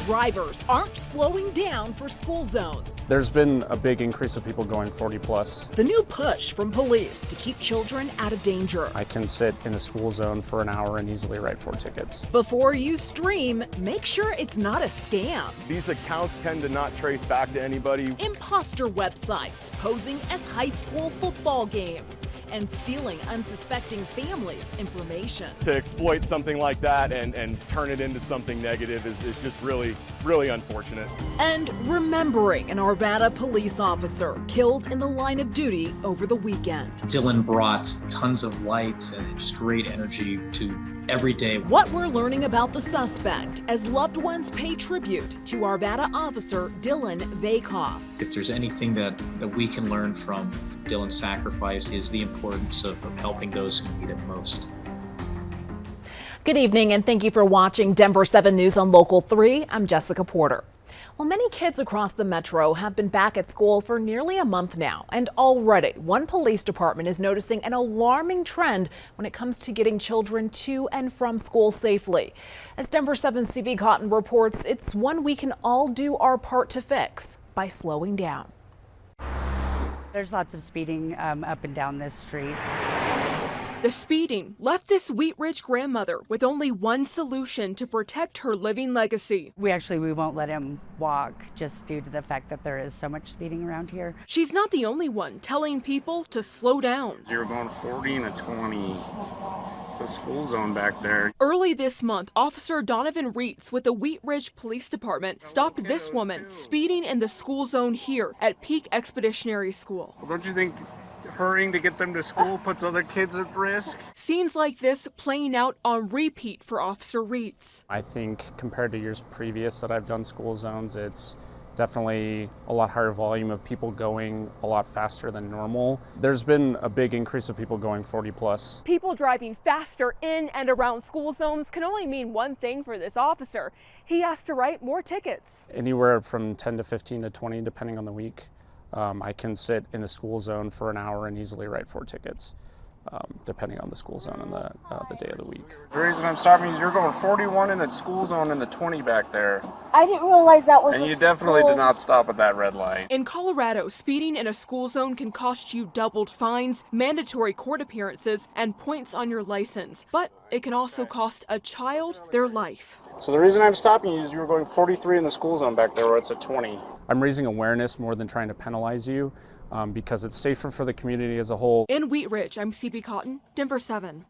Drivers aren't slowing down for school zones. There's been a big increase of people going 40 plus. The new push from police to keep children out of danger. I can sit in a school zone for an hour and easily write 4 tickets. Before you stream, make sure it's not a scam. These accounts tend to not trace back to anybody. Imposter websites posing as high school football games and stealing unsuspecting families' information. To exploit something like that and turn it into something negative is just really unfortunate. And remembering an Arvada police officer killed in the line of duty over the weekend. Dylan brought tons of light and just great energy to every day. What we're learning about the suspect as loved ones pay tribute to Arvada officer Dylan Vacoff. If there's anything that we can learn from Dylan's sacrifice is the importance of helping those who need it most. Good evening and thank you for watching Denver 7 News on Local 3. I'm Jessica Porter. Well, many kids across the metro have been back at school for nearly a month now, and already one police department is noticing an alarming trend when it comes to getting children to and from school safely. As Denver 7's CB Cotton reports, it's one we can all do our part to fix by slowing down. There's lots of speeding up and down this street. The speeding left this Wheat Ridge grandmother with only one solution to protect her living legacy. We won't let him walk just due to the fact that there is so much speeding around here. She's not the only one telling people to slow down. You're going 40 and a 20. It's a school zone back there. Early this month, Officer Donovan Reitz with the Wheat Ridge Police Department stopped this woman speeding in the school zone here at Peak Expeditionary School. Well, don't you think hurrying to get them to school puts other kids at risk? Scenes like this playing out on repeat for Officer Reitz. I think compared to years previous that I've done school zones, it's definitely a lot higher volume of people going a lot faster than normal. There's been a big increase of people going 40 plus. People driving faster in and around school zones can only mean one thing for this officer. He has to write more tickets. Anywhere from 10 to 15 to 20, depending on the week. I can sit in a school zone for an hour and easily write 4 tickets, depending on the school zone and the day of the week. The reason I'm stopping is you're going 41 in the school zone and the 20 back there. I didn't realize that was And a you definitely school. did not stop at that red light. In Colorado, speeding in a school zone can cost you doubled fines, mandatory court appearances, and points on your license. But it can also cost a child their life. So the reason I'm stopping you is you were going 43 in the school zone back there where it's a 20. I'm raising awareness more than trying to penalize you because it's safer for the community as a whole. In Wheat Ridge, I'm CB Cotton, Denver 7.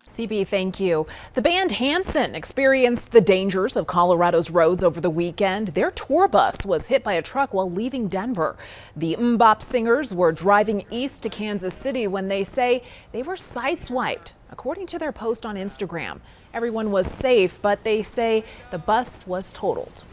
CB, thank you. The band Hanson experienced the dangers of Colorado's roads over the weekend. Their tour bus was hit by a truck while leaving Denver. The Mbop singers were driving east to Kansas City when they say they were sideswiped. According to their post on Instagram, everyone was safe, but they say the bus was totaled.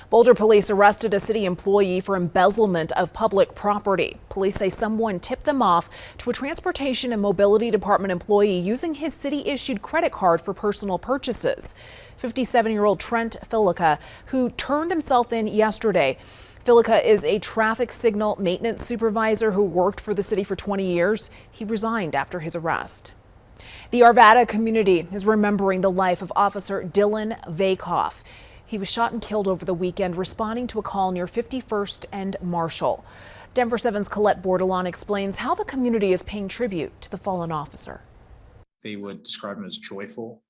Boulder police arrested a city employee for embezzlement of public property. Police say someone tipped them off to a Transportation and Mobility Department employee using his city-issued credit card for personal purchases. 57-year-old Trent Filica, who turned himself in yesterday. Filica is a traffic signal maintenance supervisor who worked for the city for 20 years. He resigned after his arrest. The Arvada community is remembering the life of Officer Dylan Vacoff. He was shot and killed over the weekend responding to a call near 51st and Marshall. Denver 7's Colette Bordelon explains how the community is paying tribute to the fallen officer. They would describe him as joyful,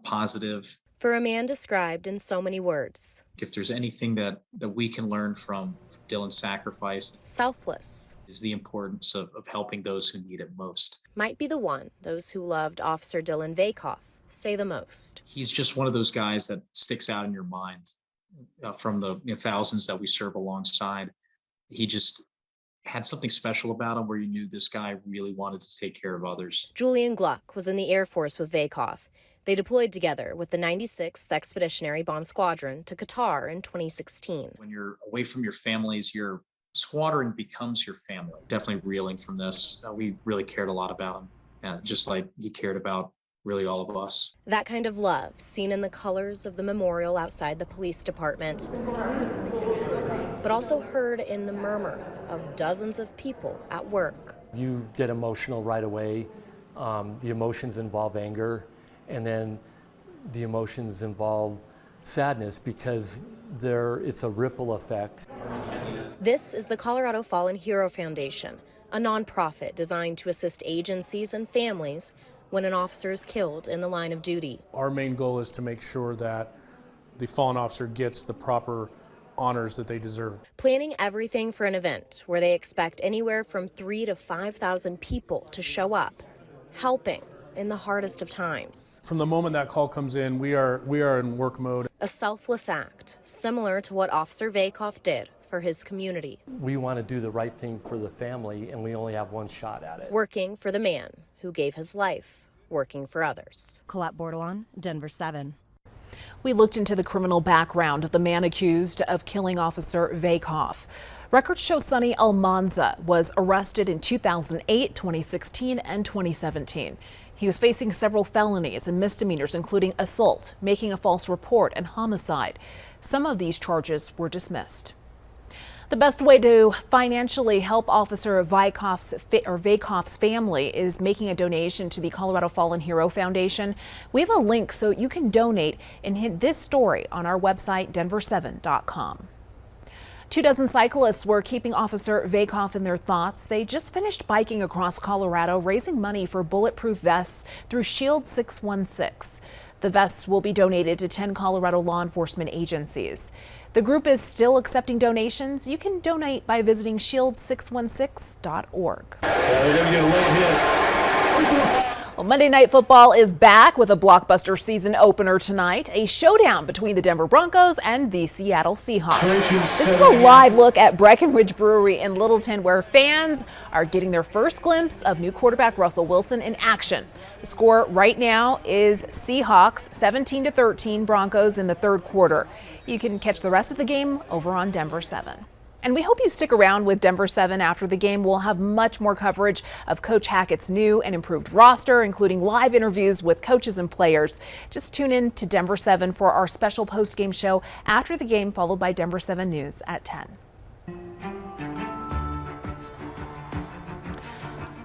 positive. For a man described in so many words. If there's anything that we can learn from Dylan's sacrifice, Selfless. is the importance of helping those who need it most. Might be the one those who loved Officer Dylan Vacoff say the most. He's just one of those guys that sticks out in your mind from the thousands that we serve alongside. He just had something special about him where you knew this guy really wanted to take care of others. Julian Gluck was in the Air Force with Vacoff. They deployed together with the 96th Expeditionary Bomb Squadron to Qatar in 2016. When you're away from your families, your squadron becomes your family. Definitely reeling from this. We really cared a lot about him, just like he cared about really all of us. That kind of love seen in the colors of the memorial outside the police department, but also heard in the murmur of dozens of people at work. You get emotional right away. The emotions involve anger, and then the emotions involve sadness because it's a ripple effect. This is the Colorado Fallen Hero Foundation, a nonprofit designed to assist agencies and families when an officer is killed in the line of duty. Our main goal is to make sure that the fallen officer gets the proper honors that they deserve. Planning everything for an event where they expect anywhere from 3,000 to 5,000 people to show up, helping in the hardest of times. From the moment that call comes in, we are in work mode. A selfless act, similar to what Officer Vacoff did for his community. We want to do the right thing for the family, and we only have one shot at it. Working for the man who gave his life, working for others. Colette Bordelon, Denver 7. We looked into the criminal background of the man accused of killing Officer Vacoff. Records show Sonny Almanza was arrested in 2008, 2016, and 2017. He was facing several felonies and misdemeanors, including assault, making a false report, and homicide. Some of these charges were dismissed. The best way to financially help Officer Vacoff's family is making a donation to the Colorado Fallen Hero Foundation. We have a link so you can donate and hit this story on our website, denver7.com. 24 cyclists were keeping Officer Vacoff in their thoughts. They just finished biking across Colorado, raising money for bulletproof vests through Shield 616. The vests will be donated to 10 Colorado law enforcement agencies. The group is still accepting donations. You can donate by visiting shield616.org. Well, Monday Night Football is back with a blockbuster season opener tonight, a showdown between the Denver Broncos and the Seattle Seahawks. This is a live look at Breckenridge Brewery in Littleton, where fans are getting their first glimpse of new quarterback Russell Wilson in action. The score right now is Seahawks 17-13 Broncos in the third quarter. You can catch the rest of the game over on Denver 7. And we hope you stick around with Denver 7 after the game. We'll have much more coverage of Coach Hackett's new and improved roster, including live interviews with coaches and players. Just tune in to Denver 7 for our special post-game show after the game, followed by Denver 7 News at 10.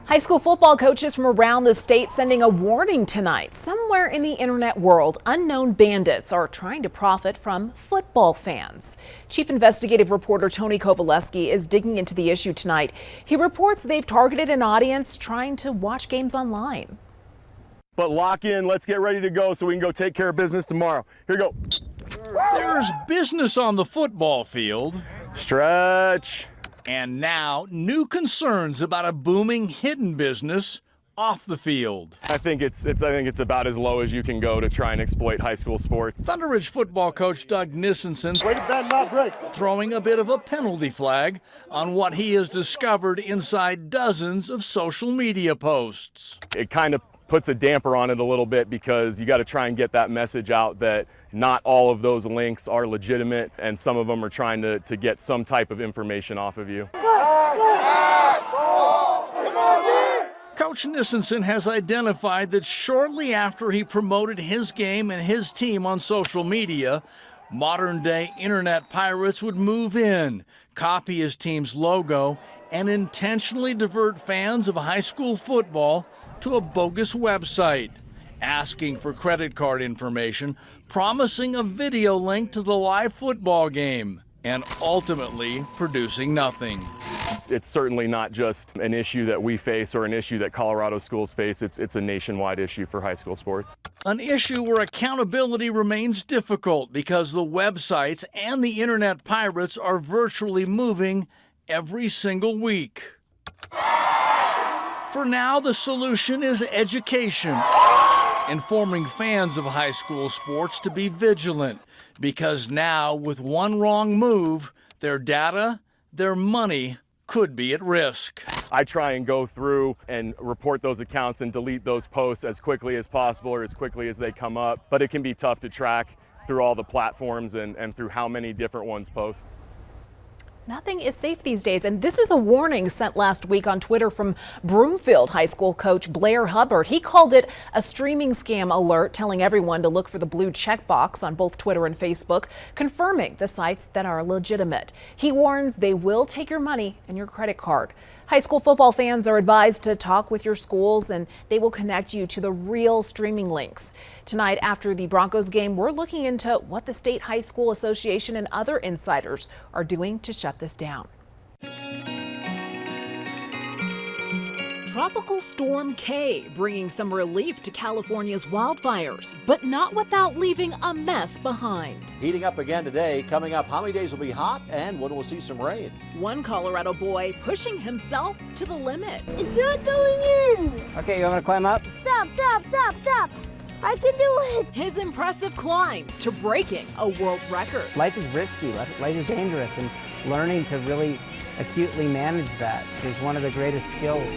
High school football coaches from around the state sending a warning tonight. Somewhere in the internet world, unknown bandits are trying to profit from football fans. Chief investigative reporter Tony Kovaleski is digging into the issue tonight. He reports they've targeted an audience trying to watch games online. But lock in, let's get ready to go so we can go take care of business tomorrow. Here we go. There's business on the football field. Stretch. And now, new concerns about a booming hidden business off the field. I think it's about as low as you can go to try and exploit high school sports. Thunder Ridge football coach Doug Nissenson throwing a bit of a penalty flag on what he has discovered inside dozens of social media posts. It kind of puts a damper on it a little bit because you got to try and get that message out that not all of those links are legitimate and some of them are trying to get some type of information off of you. Coach Nissenson has identified that shortly after he promoted his game and his team on social media, modern-day internet pirates would move in, copy his team's logo, and intentionally divert fans of high school football to a bogus website, asking for credit card information, promising a video link to the live football game, and ultimately producing nothing. It's certainly not just an issue that we face or an issue that Colorado schools face. It's a nationwide issue for high school sports. An issue where accountability remains difficult because the websites and the internet pirates are virtually moving every single week. For now, the solution is education, informing fans of high school sports to be vigilant, because now, with one wrong move, their data, their money could be at risk. I try and go through and report those accounts and delete those posts as quickly as possible or as quickly as they come up, but it can be tough to track through all the platforms and through how many different ones post. Nothing is safe these days, and this is a warning sent last week on Twitter from Broomfield High School coach Blair Hubbard. He called it a streaming scam alert, telling everyone to look for the blue checkbox on both Twitter and Facebook, confirming the sites that are legitimate. He warns they will take your money and your credit card. High school football fans are advised to talk with your schools, and they will connect you to the real streaming links. Tonight, after the Broncos game, we're looking into what the State High School Association and other insiders are doing to shut this down. Tropical Storm K bringing some relief to California's wildfires, but not without leaving a mess behind. Heating up again today. Coming up, how many days will be hot and when we'll see some rain? One Colorado boy pushing himself to the limit. It's not going in. Okay, you want me to climb up? Stop, stop, stop, stop. I can do it. His impressive climb to breaking a world record. Life is risky, life is dangerous, and learning to really acutely manage that is one of the greatest skills.